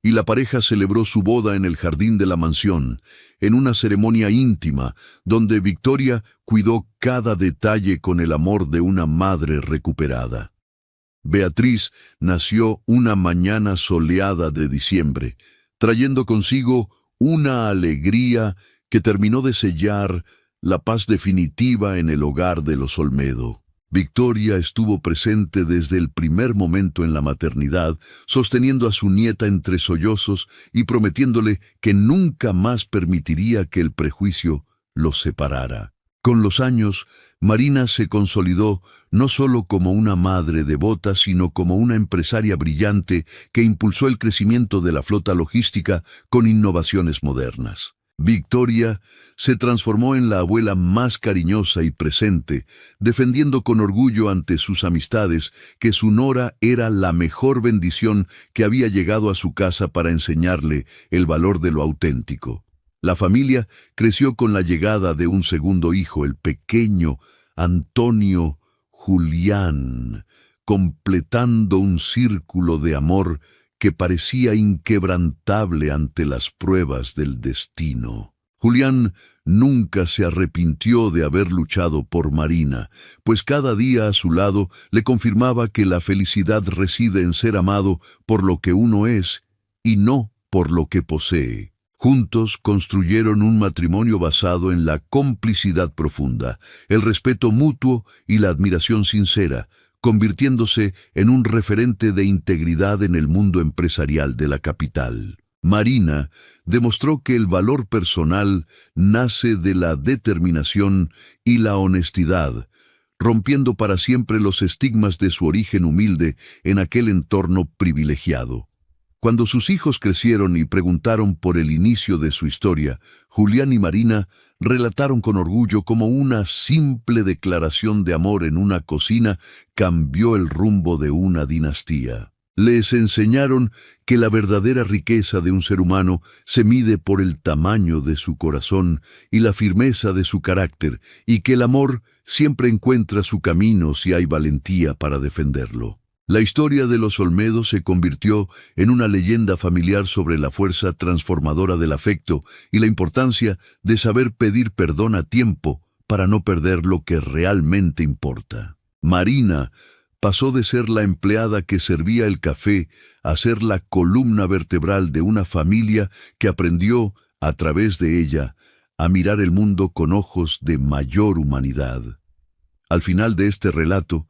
y la pareja celebró su boda en el jardín de la mansión, en una ceremonia íntima, donde Victoria cuidó cada detalle con el amor de una madre recuperada. Beatriz nació una mañana soleada de diciembre, trayendo consigo una alegría que terminó de sellar la paz definitiva en el hogar de los Olmedo. Victoria estuvo presente desde el primer momento en la maternidad, sosteniendo a su nieta entre sollozos y prometiéndole que nunca más permitiría que el prejuicio los separara. Con los años, Marina se consolidó no solo como una madre devota, sino como una empresaria brillante que impulsó el crecimiento de la flota logística con innovaciones modernas. Victoria se transformó en la abuela más cariñosa y presente, defendiendo con orgullo ante sus amistades que su nora era la mejor bendición que había llegado a su casa para enseñarle el valor de lo auténtico. La familia creció con la llegada de un segundo hijo, el pequeño Antonio Julián, completando un círculo de amor que parecía inquebrantable ante las pruebas del destino. Julián nunca se arrepintió de haber luchado por Marina, pues cada día a su lado le confirmaba que la felicidad reside en ser amado por lo que uno es y no por lo que posee. Juntos construyeron un matrimonio basado en la complicidad profunda, el respeto mutuo y la admiración sincera, convirtiéndose en un referente de integridad en el mundo empresarial de la capital. Marina demostró que el valor personal nace de la determinación y la honestidad, rompiendo para siempre los estigmas de su origen humilde en aquel entorno privilegiado. Cuando sus hijos crecieron y preguntaron por el inicio de su historia, Julián y Marina relataron con orgullo cómo una simple declaración de amor en una cocina cambió el rumbo de una dinastía. Les enseñaron que la verdadera riqueza de un ser humano se mide por el tamaño de su corazón y la firmeza de su carácter, y que el amor siempre encuentra su camino si hay valentía para defenderlo. La historia de los Olmedo se convirtió en una leyenda familiar sobre la fuerza transformadora del afecto y la importancia de saber pedir perdón a tiempo para no perder lo que realmente importa. Marina pasó de ser la empleada que servía el café a ser la columna vertebral de una familia que aprendió, a través de ella, a mirar el mundo con ojos de mayor humanidad. Al final de este relato,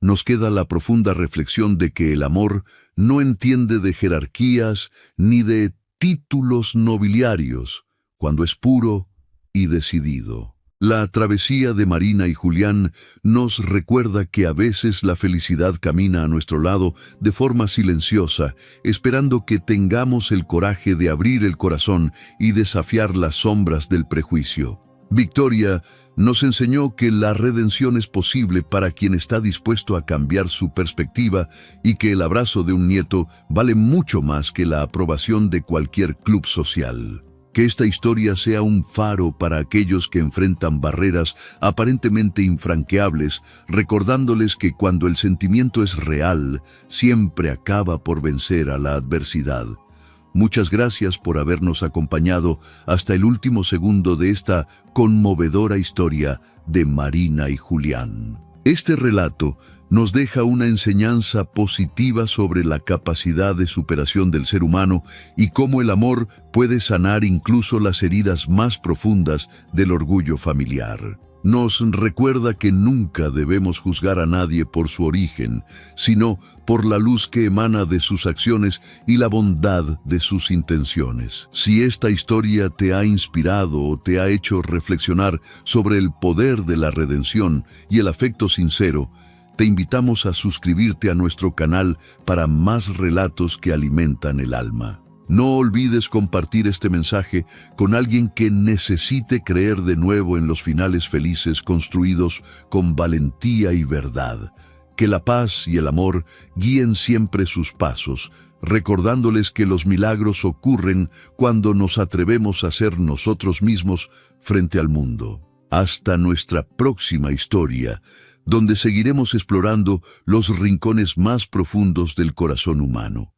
nos queda la profunda reflexión de que el amor no entiende de jerarquías ni de títulos nobiliarios, cuando es puro y decidido. La travesía de Marina y Julián nos recuerda que a veces la felicidad camina a nuestro lado de forma silenciosa, esperando que tengamos el coraje de abrir el corazón y desafiar las sombras del prejuicio. Victoria nos enseñó que la redención es posible para quien está dispuesto a cambiar su perspectiva y que el abrazo de un nieto vale mucho más que la aprobación de cualquier club social. Que esta historia sea un faro para aquellos que enfrentan barreras aparentemente infranqueables, recordándoles que cuando el sentimiento es real, siempre acaba por vencer a la adversidad. Muchas gracias por habernos acompañado hasta el último segundo de esta conmovedora historia de Marina y Julián. Este relato nos deja una enseñanza positiva sobre la capacidad de superación del ser humano y cómo el amor puede sanar incluso las heridas más profundas del orgullo familiar. Nos recuerda que nunca debemos juzgar a nadie por su origen, sino por la luz que emana de sus acciones y la bondad de sus intenciones. Si esta historia te ha inspirado o te ha hecho reflexionar sobre el poder de la redención y el afecto sincero, te invitamos a suscribirte a nuestro canal para más relatos que alimentan el alma. No olvides compartir este mensaje con alguien que necesite creer de nuevo en los finales felices construidos con valentía y verdad. Que la paz y el amor guíen siempre sus pasos, recordándoles que los milagros ocurren cuando nos atrevemos a ser nosotros mismos frente al mundo. Hasta nuestra próxima historia, donde seguiremos explorando los rincones más profundos del corazón humano.